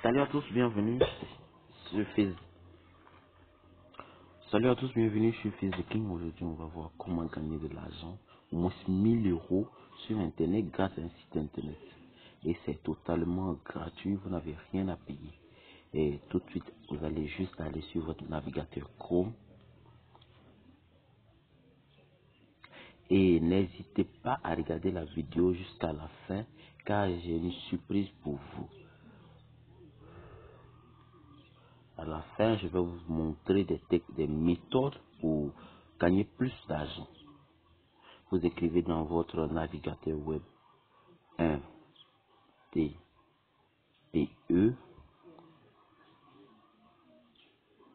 Salut à tous, bienvenue sur Fizz. Salut à tous, bienvenue sur Fizz the King. Aujourd'hui, on va voir comment gagner de l'argent, au moins 1000 euros sur Internet grâce à un site Internet. Et c'est totalement gratuit, vous n'avez rien à payer. Et tout de suite, vous allez juste aller sur votre navigateur Chrome. Et n'hésitez pas à regarder la vidéo jusqu'à la fin, car j'ai une surprise pour vous. À la fin, je vais vous montrer des méthodes pour gagner plus d'argent. Vous écrivez dans votre navigateur web 1 TPE,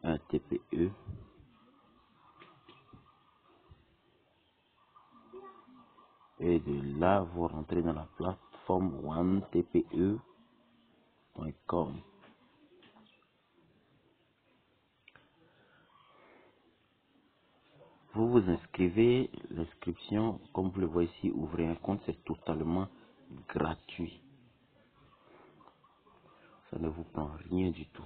1 TPE, et de là, vous rentrez dans la plateforme 1TPE.com. Vous vous inscrivez, l'inscription, comme vous le voyez ici, ouvrez un compte, c'est totalement gratuit. Ça ne vous prend rien du tout.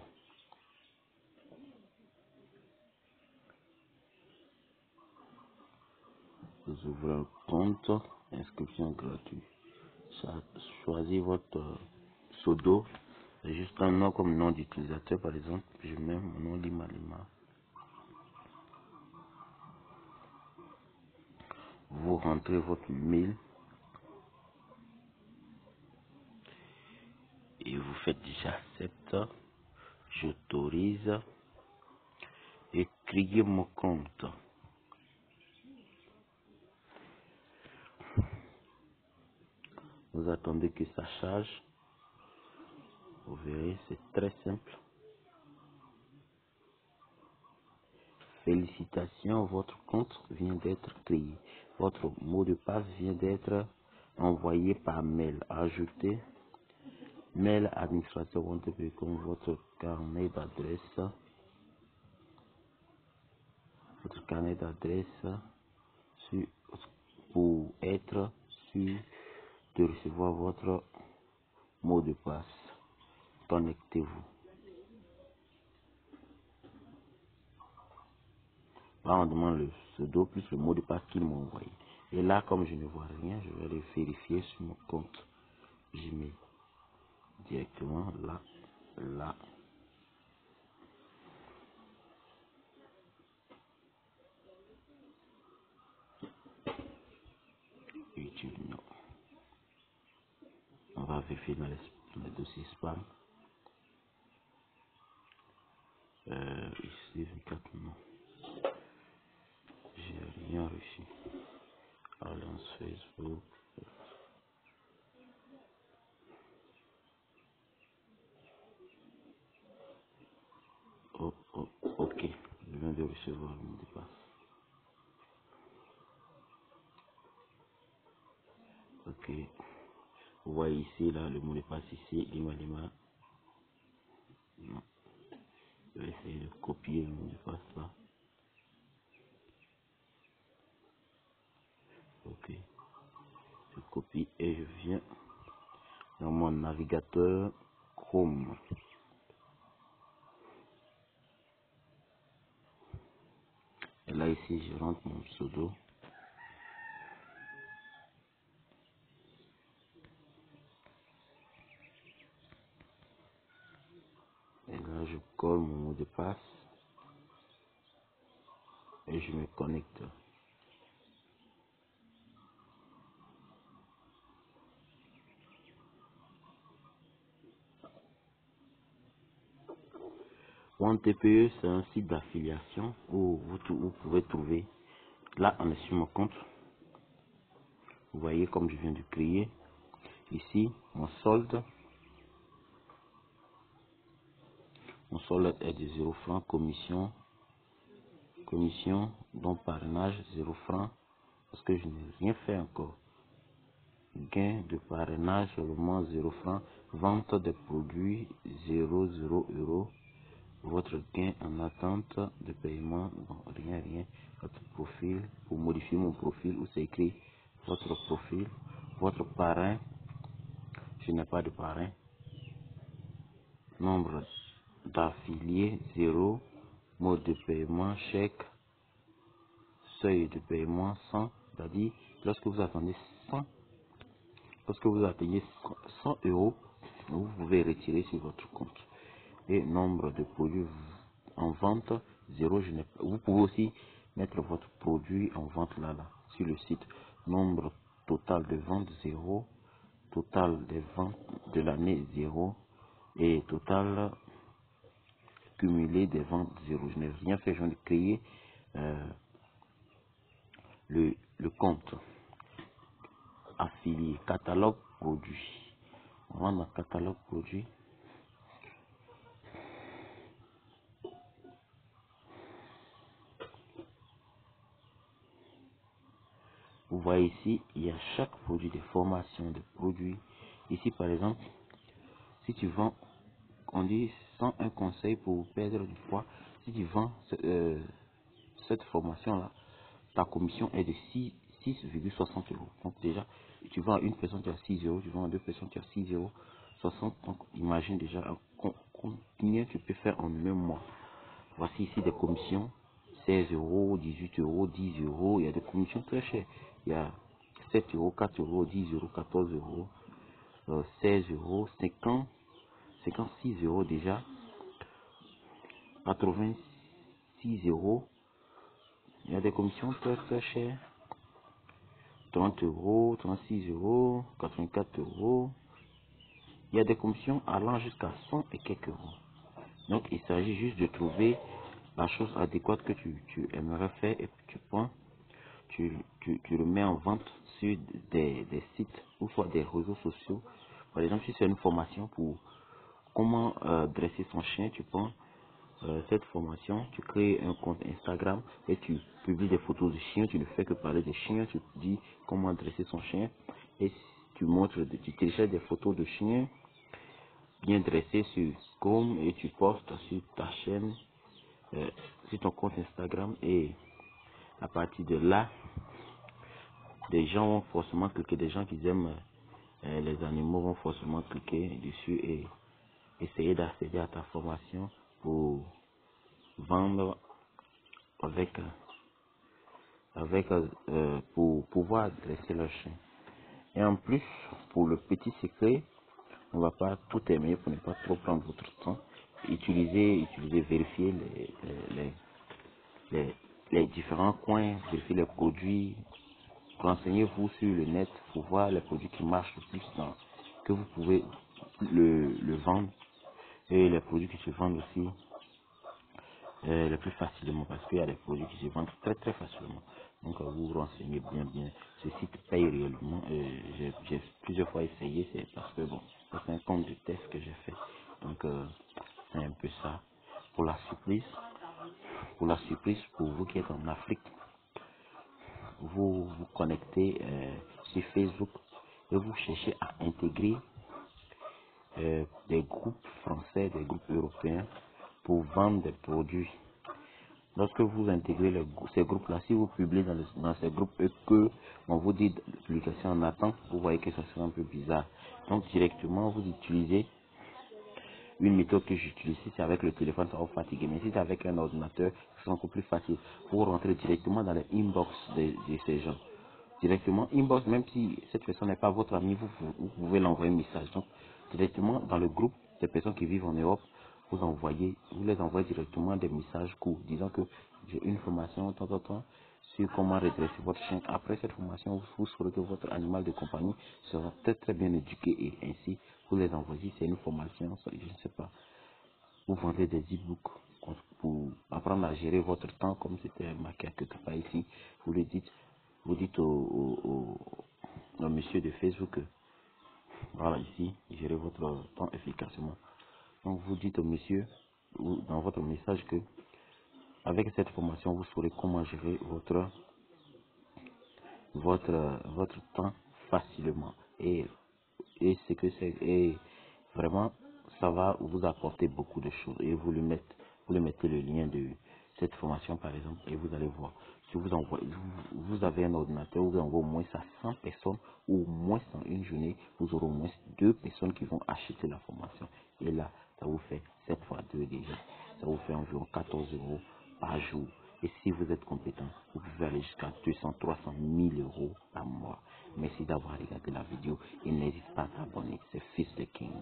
Vous ouvrez un compte, inscription gratuite. Choisissez votre pseudo, c'est juste un nom comme nom d'utilisateur, par exemple. Je mets mon nom Lima Lima. Vous rentrez votre mail et vous faites j'accepte, j'autorise et créer mon compte. Vous attendez que ça charge. Vous verrez, c'est très simple. Félicitations, votre compte vient d'être créé. Votre mot de passe vient d'être envoyé par mail. Ajoutez mail administrateur comme votre carnet d'adresse. Votre carnet d'adresse pour être sûr de recevoir votre mot de passe. Connectez-vous. Là, on demande le pseudo plus le mot de passe qu'il m'a envoyé. Et là, comme je ne vois rien, je vais le vérifier sur mon compte Gmail. Directement là. YouTube, non. On va vérifier dans les dossiers spam. Ici, 24, non. J'ai rien reçu. Alliance Facebook. Ok. Je viens de recevoir le mot de passe. Ok. Vous voyez ici, là, le mot de passe ici, Lima Lima. Non. Je vais essayer de copier le mot de passe là. Ok. Je copie et je viens dans mon navigateur Chrome. Et là, ici, je rentre mon pseudo. Et là, je colle mon mot de passe et je me connecte. OneTPE, c'est un site d'affiliation où vous pouvez trouver. Là, on est sur mon compte. Vous voyez comme je viens de créer. Ici, mon solde. Mon solde est de 0 francs. Commission, donc parrainage 0 francs. Parce que je n'ai rien fait encore. Gain de parrainage seulement 0 francs. Vente des produits 0 euros. Votre gain en attente de paiement, bon, rien. Votre profil, pour modifier mon profil, où c'est écrit votre profil, votre parrain, je n'ai pas de parrain. nombre d'affiliés 0, mode de paiement chèque, seuil de paiement 100, c'est-à-dire lorsque vous attendez 100, lorsque vous atteignez 100 euros, vous pouvez retirer sur votre compte. Et nombre de produits en vente 0, vous pouvez aussi mettre votre produit en vente là sur le site. Nombre total de ventes 0, total des ventes de l'année 0 et total cumulé des ventes 0. Je n'ai rien fait, je viens de créer le compte affilié, catalogue produit. On va dans catalogue produit. Vous voyez ici, il y a chaque produit des formations de produits. Ici, par exemple, si tu vends, on dit 101 conseils pour perdre du poids. Si tu vends cette formation-là, ta commission est de 6,60 euros. Donc déjà, tu vends à une personne, tu as 6 euros, tu vends à deux personnes, tu as 6 euros 60. Donc imagine déjà combien tu peux faire en un mois. Voici ici des commissions, 16 euros, 18 euros, 10 euros. Il y a des commissions très chères. Il y a 7 euros, 4 euros, 10 euros, 14 euros, 16 euros, 50, 56 euros déjà, 86 euros. Il y a des commissions très très chères. 30 euros, 36 euros, 84 euros. Il y a des commissions allant jusqu'à 100 et quelques euros. Donc il s'agit juste de trouver la chose adéquate que tu aimerais faire et puis tu prends, tu le mets en vente sur des sites ou soit des réseaux sociaux. Par exemple, si c'est une formation pour comment dresser son chien, tu prends cette formation, tu crées un compte Instagram et tu publies des photos de chiens, tu ne fais que parler des chiens, tu dis comment dresser son chien et tu montres, tu télécharges des photos de chiens bien dressés sur Chrome et tu postes sur ta chaîne, sur ton compte Instagram et à partir de là, des gens vont forcément cliquer, des gens qui aiment les animaux vont forcément cliquer dessus et essayer d'accéder à ta formation pour vendre avec pour pouvoir dresser leur chien. Et en plus, pour le petit secret, on va pas tout aimer pour ne pas trop prendre votre temps. Vérifier les différents coins, vérifier les produits. Renseignez-vous sur le net pour voir les produits qui marchent le plus que vous pouvez le vendre et les produits qui se vendent aussi le plus facilement parce qu'il y a des produits qui se vendent très très facilement. Donc vous vous renseignez bien. Ce site paye réellement. J'ai plusieurs fois essayé, c'est parce que bon, c'est un compte de test que j'ai fait. Donc c'est un peu ça. Pour la surprise, pour vous qui êtes en Afrique, vous vous connectez sur Facebook et vous cherchez à intégrer des groupes français, des groupes européens pour vendre des produits. Lorsque vous intégrez ces groupes-là, si vous publiez dans ces groupes et que on vous dit publication en attente, vous voyez que ça sera un peu bizarre. Donc directement, vous utilisez une méthode que j'utilise. Si c'est avec le téléphone, ça va vous fatiguer. Mais si c'est avec un ordinateur, c'est encore plus facile. Vous rentrez directement dans les inbox de ces gens. Directement, inbox, même si cette personne n'est pas votre ami, vous pouvez l'envoyer un message. Donc, directement dans le groupe des personnes qui vivent en Europe, vous les envoyez directement des messages courts, disant que j'ai une formation, sur comment redresser votre chien. Après cette formation, vous saurez que votre animal de compagnie sera très très bien éduqué et ainsi, vous les envoyez, c'est une formation, je ne sais pas. Vous vendez des e-books pour apprendre à gérer votre temps, comme c'était marqué quelque part ici. Vous dites au monsieur de Facebook, voilà ici, gérez votre temps efficacement. Donc vous dites au monsieur, dans votre message que avec cette formation, vous saurez comment gérer votre temps facilement. Et ce que c'est, et vraiment, ça va vous apporter beaucoup de choses. Et vous le mettez le lien de cette formation, par exemple, et vous allez voir. Si vous avez un ordinateur, vous envoyez au moins ça 100 personnes, ou au moins dans une journée, vous aurez au moins 2 personnes qui vont acheter la formation. Et là, ça vous fait environ 14 euros par jour. Et si vous êtes compétent, vous pouvez aller jusqu'à 200, 300 000 euros par mois. Merci d'avoir regardé la vidéo et n'hésite pas à t'abonner. C'est Fils de King.